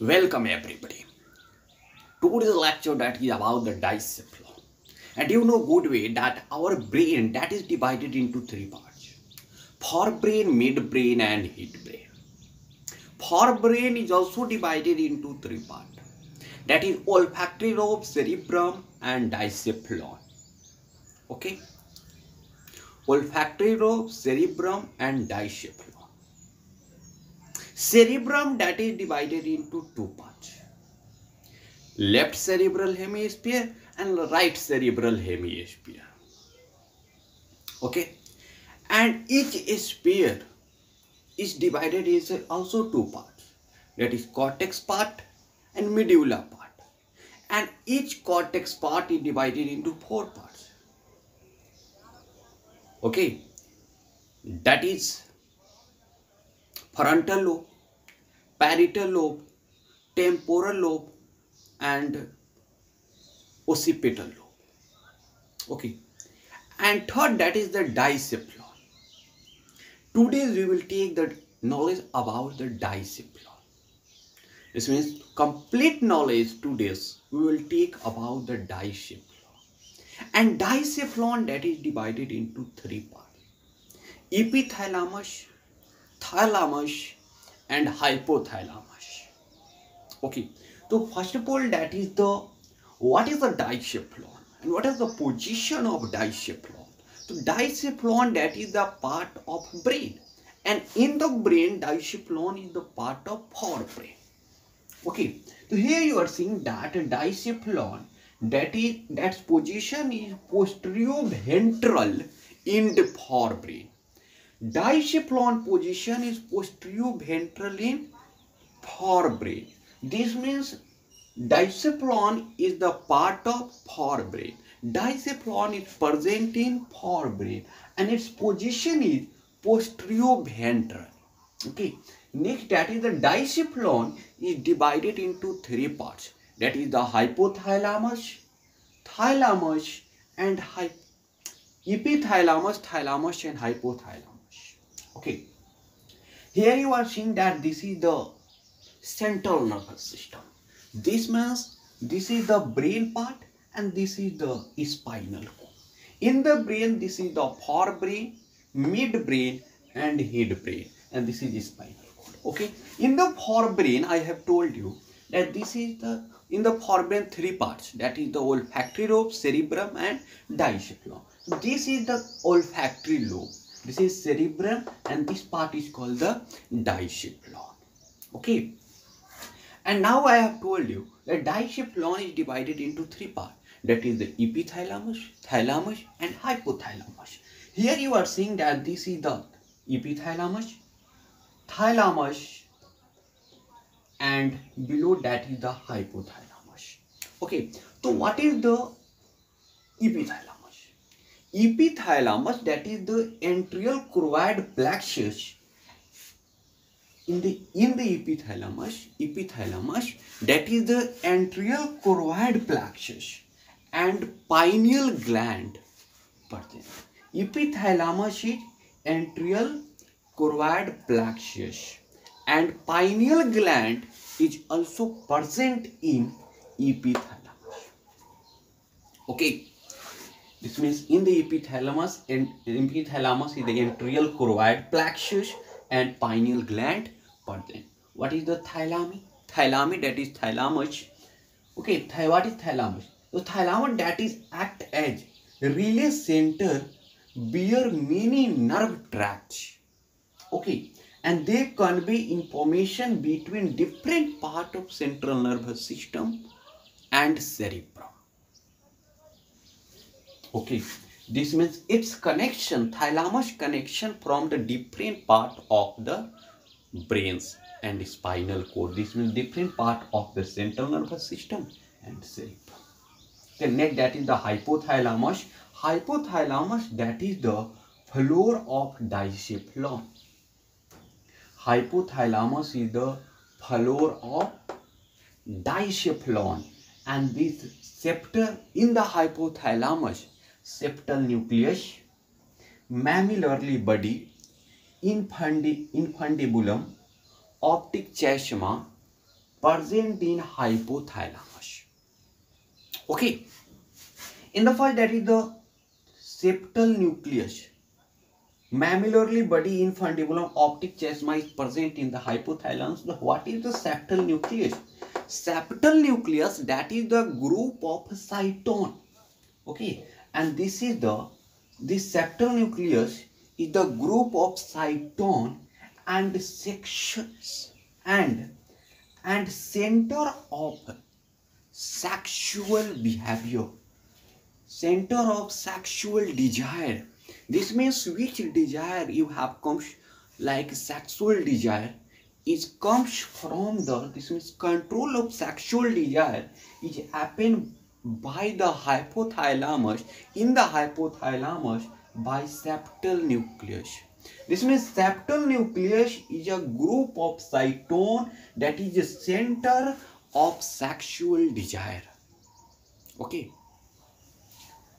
Welcome everybody. Today's lecture that is about the discipline. And you know good way that our brain that is divided into three parts. Forebrain, midbrain and hindbrain. Forebrain is also divided into three parts. That is olfactory lobe, cerebrum and discephalon. Okay. Olfactory lobe, cerebrum and discephalon. Cerebrum that is divided into two parts. Left cerebral hemisphere and right cerebral hemisphere. Okay, and each sphere is divided into also two parts, that is cortex part and medulla part, and each cortex part is divided into four parts. Okay, that is frontal lobe, parietal lobe, temporal lobe and occipital lobe. Okay, and third, that is the discephalon. Today we will take the knowledge about the discephalon. This means complete knowledge today we will take about the discephalon. And discephalon that is divided into three parts: epithalamus, thalamus and hypothalamus. Okay, so first of all, that is the what is the discephalon and what is the position of discephalon. So discephalon that is the part of brain, and in the brain discephalon is the part of forebrain. Okay, so here you are seeing that discephalon that's position is posterior ventral in the forebrain. Discephalon position is posterior ventral in forebrain. This means discephalon is the part of forebrain. Discephalon is present in forebrain and its position is posterior ventral. Okay, next, that is the discephalon is divided into three parts, that is the hypothalamus, thalamus and epithalamus, thalamus and hypothalamus. Okay, here you are seeing that this is the central nervous system. This means this is the brain part and this is the spinal cord. In the brain, this is the forebrain, midbrain and hindbrain, and this is the spinal cord. Okay, in the forebrain I have told you that this is the in the forebrain three parts, that is the olfactory lobe, cerebrum and discephalon. This is the olfactory lobe, this is cerebrum and this part is called the discephalon. Okay, and now I have told you that discephalon is divided into three parts, that is the epithalamus, thalamus and hypothalamus. Here you are seeing that this is the epithalamus, thalamus and below that is the hypothalamus. Okay, so what is the epithalamus? Epithalamus, that is the anterior choroid plexus. In the epithalamus that is the anterior choroid plexus and pineal gland present. Epithalamus is anterior choroid plexus and pineal gland is also present in epithalamus. Okay, this means in the epithalamus is the anterior choroid plexus and pineal gland present. What is the thalami? Thalami, that is thalamus. Okay, what is thalamus? The thalamus that is act as relay center bear many nerve tracts. Okay, and they convey information between different part of central nervous system and cerebrum. Okay, this means its connection, thalamus connection from the different part of the brains and spinal cord. This means different part of the central nervous system and cerebrum. The next, that is the hypothalamus. Hypothalamus, that is the floor of discephalon. Hypothalamus is the floor of discephalon, and this septal in the hypothalamus, septal nucleus, mammillary body, infundibulum, optic chiasma, present in hypothalamus. Okay. In the first, that is the septal nucleus. Mammillary body infundibulum optic chiasma is present in the hypothalamus. What is the septal nucleus? Septal nucleus, that is the group of cytone. Okay, and this septal nucleus is the group of cytone and sections and center of sexual behavior, center of sexual desire. This means which desire you have comes, like sexual desire is comes from the, this means control of sexual desire is happen by the hypothalamus, in the hypothalamus by septal nucleus. This means septal nucleus is a group of cytone that is a center of sexual desire. Okay,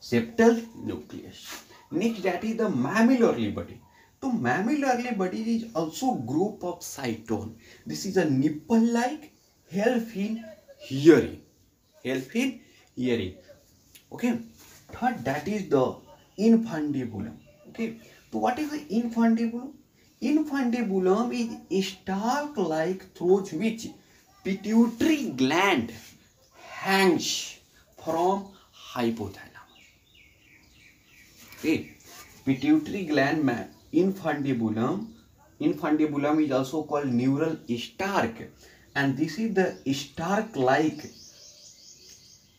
septal nucleus. Next, that is the mammillary body. So mammillary body is also group of cytone. This is a nipple-like, help in hearing. Help in hearing. Okay. Third, that is the infundibulum. Okay. So what is the infundibulum? Infundibulum is a stalk-like through which pituitary gland hangs from hypothalamus. Okay. Pituitary gland infundibulum is also called neural stalk, and this is the stalk-like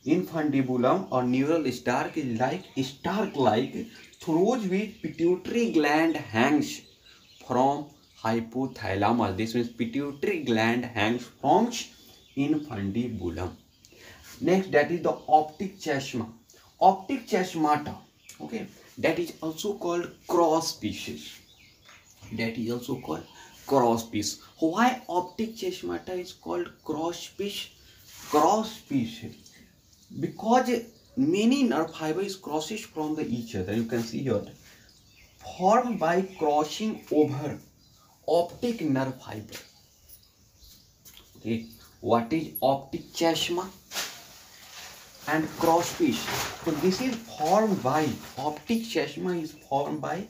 infundibulum or neural stalk is like stalk-like through which pituitary gland hangs from hypothalamus. This means pituitary gland hangs from infundibulum. Next, that is the optic chiasma. Optic chiasmata. Okay, that is also called cross pieces. That is also called cross piece. Why optic chiasmata is called cross piece? Cross piece, because many nerve fibers crosses from each other. You can see here, formed by crossing over optic nerve fiber. Okay, what is optic chiasma and cross piece? So this is formed by, optic chiasma is formed by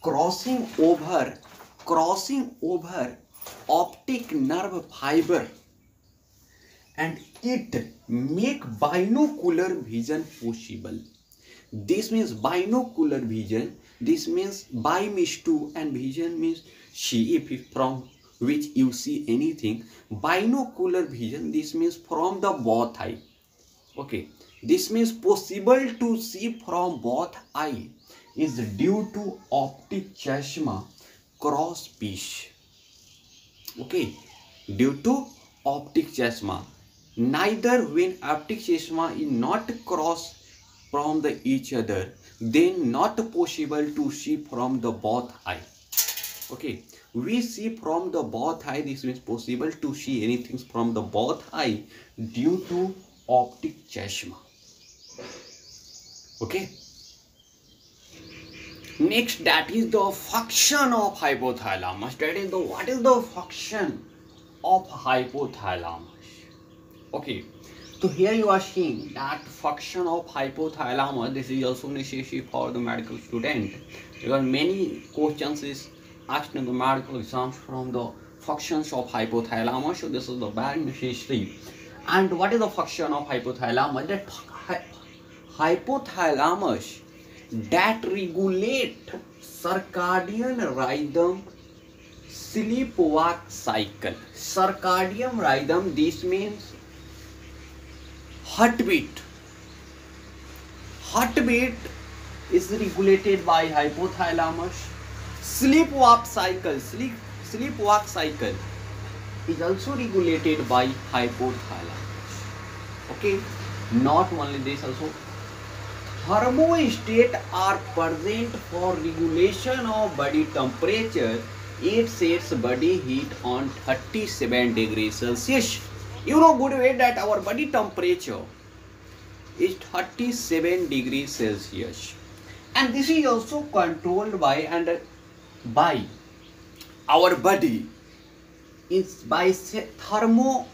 crossing over optic nerve fiber, and it make binocular vision possible. This means binocular vision. This means bi means two and vision means see, if from which you see anything. Binocular vision, this means from the both eye. Okay, this means possible to see from both eye is due to optic chiasma cross piece. Okay, due to optic chiasma. Neither when optic chiasma is not cross from each other, then not possible to see from the both eye. Okay, we see from the both eye. This means possible to see anything from the both eye due to optic chiasma. Okay. Next, that is the function of hypothalamus. That is the, what is the function of hypothalamus? Okay, so here you are seeing that function of hypothalamus. This is also necessary for the medical student, because many questions is asked in the medical exams from the functions of hypothalamus. So this is the very necessary. And what is the function of hypothalamus? That hypothalamus that regulate circadian rhythm, sleep-wake cycle. Circadian rhythm, this means heartbeat. Heartbeat is regulated by hypothalamus. Sleep-wake cycle, sleep-wake cycle is also regulated by hypothalamus. Okay, not only this, also thermostat are present for regulation of body temperature. It sets body heat on 37 degrees Celsius. You know good way that our body temperature is 37 degrees Celsius, and this is also controlled by our body is by thermostat.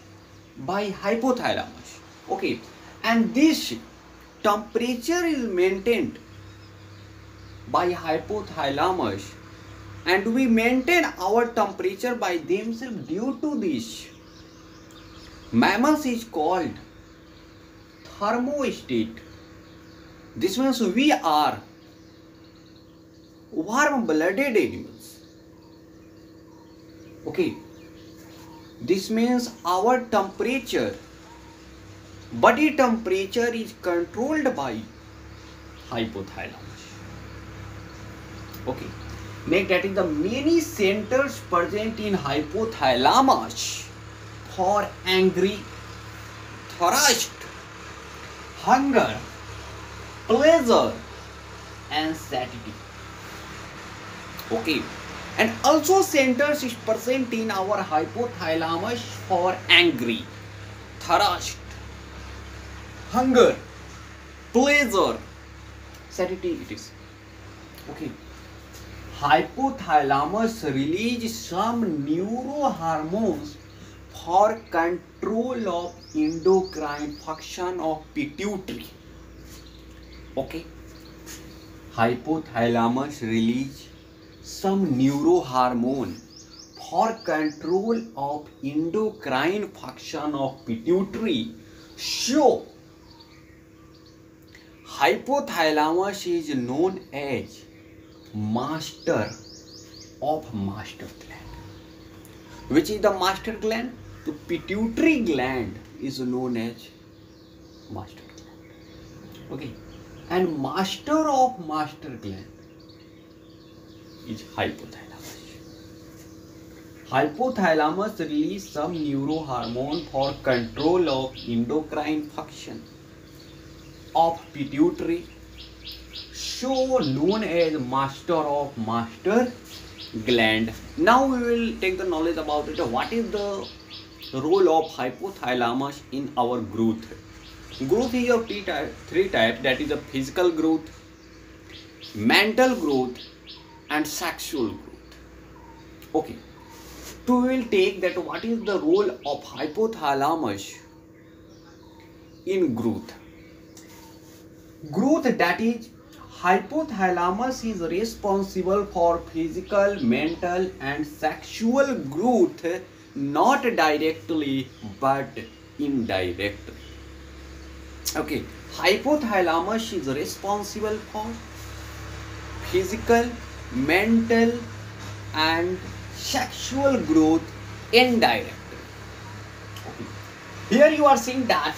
by hypothalamus. Okay, and this temperature is maintained by hypothalamus, and we maintain our temperature by themselves. Due to this, mammals is called thermostat. This means we are warm-blooded animals. Okay, this means our temperature, body temperature, is controlled by hypothalamus. Okay, next, that is the many centers present in hypothalamus for angry, thirst, hunger, pleasure, and satiety. Okay, and also centers is present in our hypothalamus for angry, thirst, hunger, pleasure, satiety. It is okay. Hypothalamus release some neurohormones for control of endocrine function of pituitary. Okay, hypothalamus release some neurohormone for control of endocrine function of pituitary. So, hypothalamus is known as master of master gland. Which is the master gland? The pituitary gland is known as master gland. Okay, and master of master gland is hypothalamus. Hypothalamus release some neurohormone for control of endocrine function of pituitary, so known as master of master gland. Now we will take the knowledge about it. What is the role of hypothalamus in our growth? Growth is of three types, that is the physical growth, mental growth, and sexual growth. Okay, so we will take that what is the role of hypothalamus in growth. Growth, that is, hypothalamus is responsible for physical, mental, and sexual growth, not directly but indirectly. Okay, hypothalamus is responsible for physical, mental, and sexual growth indirectly. Okay. Here you are seeing that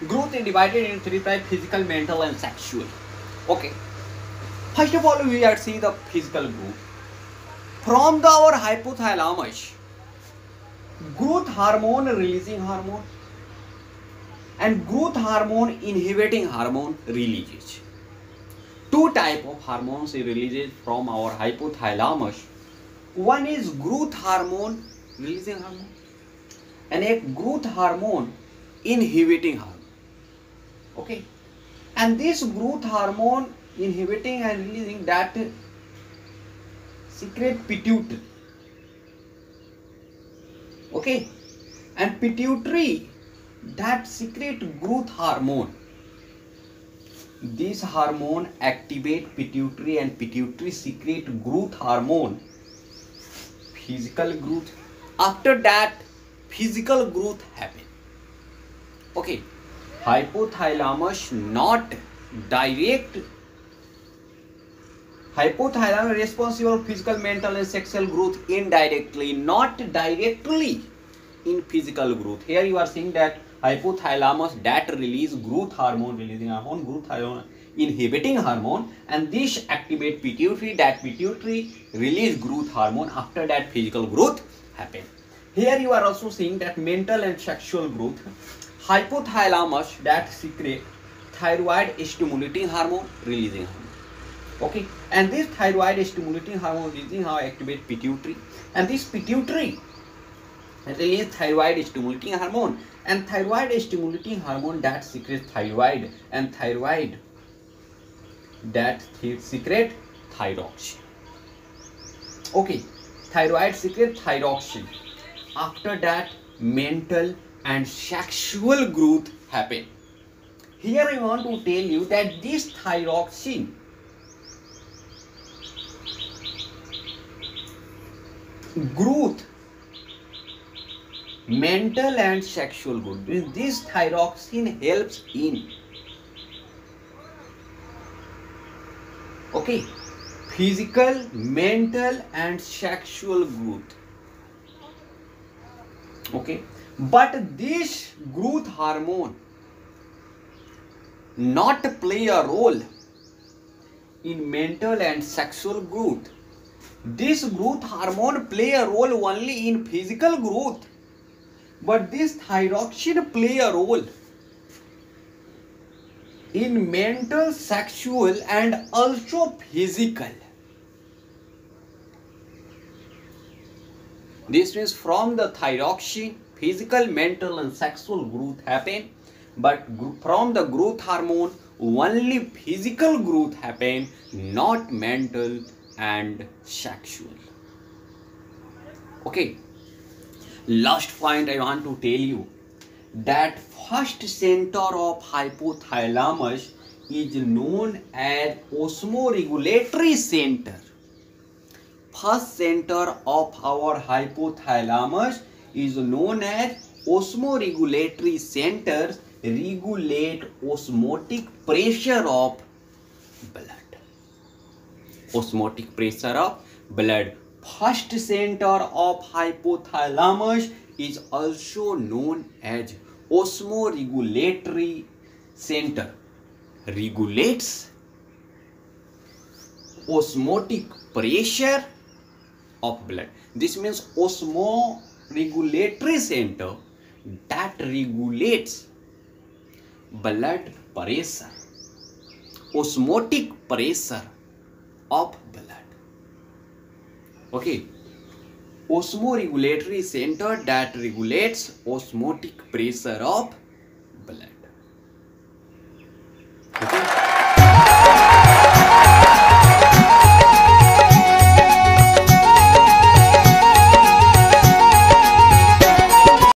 growth is divided into three types: physical, mental, and sexual. Okay. First of all, we are seeing the physical growth. From our hypothalamus, growth hormone releasing hormone and growth hormone inhibiting hormone releases. Two types of hormones releases from our hypothalamus. One is growth hormone releasing hormone and a growth hormone inhibiting hormone. Okay, and this growth hormone inhibiting and releasing, that secrete pituitary. Okay, and pituitary, that secrete growth hormone. This hormone activate pituitary and pituitary secrete growth hormone, physical growth. After that, physical growth happen. Okay, hypothalamus not direct. Hypothalamus responsible for physical, mental, and sexual growth indirectly, not directly in physical growth. Here you are seeing that hypothalamus that release growth hormone releasing hormone, growth hormone inhibiting hormone, and this activate pituitary, that pituitary release growth hormone. After that, physical growth happen. Here you are also seeing that mental and sexual growth. Hypothalamus that secrete thyroid stimulating hormone releasing hormone. Okay, and this thyroid stimulating hormone releasing how activate pituitary, and this pituitary release thyroid stimulating hormone, and thyroid stimulating hormone that secretes thyroid, and thyroid that secrete thyroxine. Okay, thyroid secrete thyroxine. After that, mental and sexual growth happen. Here I want to tell you that this thyroxine growth, mental and sexual growth, this thyroxine helps in physical, mental and sexual growth. But this growth hormone not play a role in mental and sexual growth. This growth hormone play a role only in physical growth, but this thyroxine play a role in mental, sexual and also physical. This means from the thyroxine, physical, mental and sexual growth happen, but from the growth hormone only physical growth happen, not mental and sexual. Last point I want to tell you that first center of hypothalamus is known as osmoregulatory center. First center of our hypothalamus is known as osmoregulatory center, regulate osmotic pressure of blood. Osmotic pressure of blood. First center of hypothalamus is also known as osmoregulatory center. Regulates osmotic pressure of blood. This means osmoregulatory center that regulates blood pressure, osmotic pressure of blood. Osmoregulatory center that regulates osmotic pressure of blood.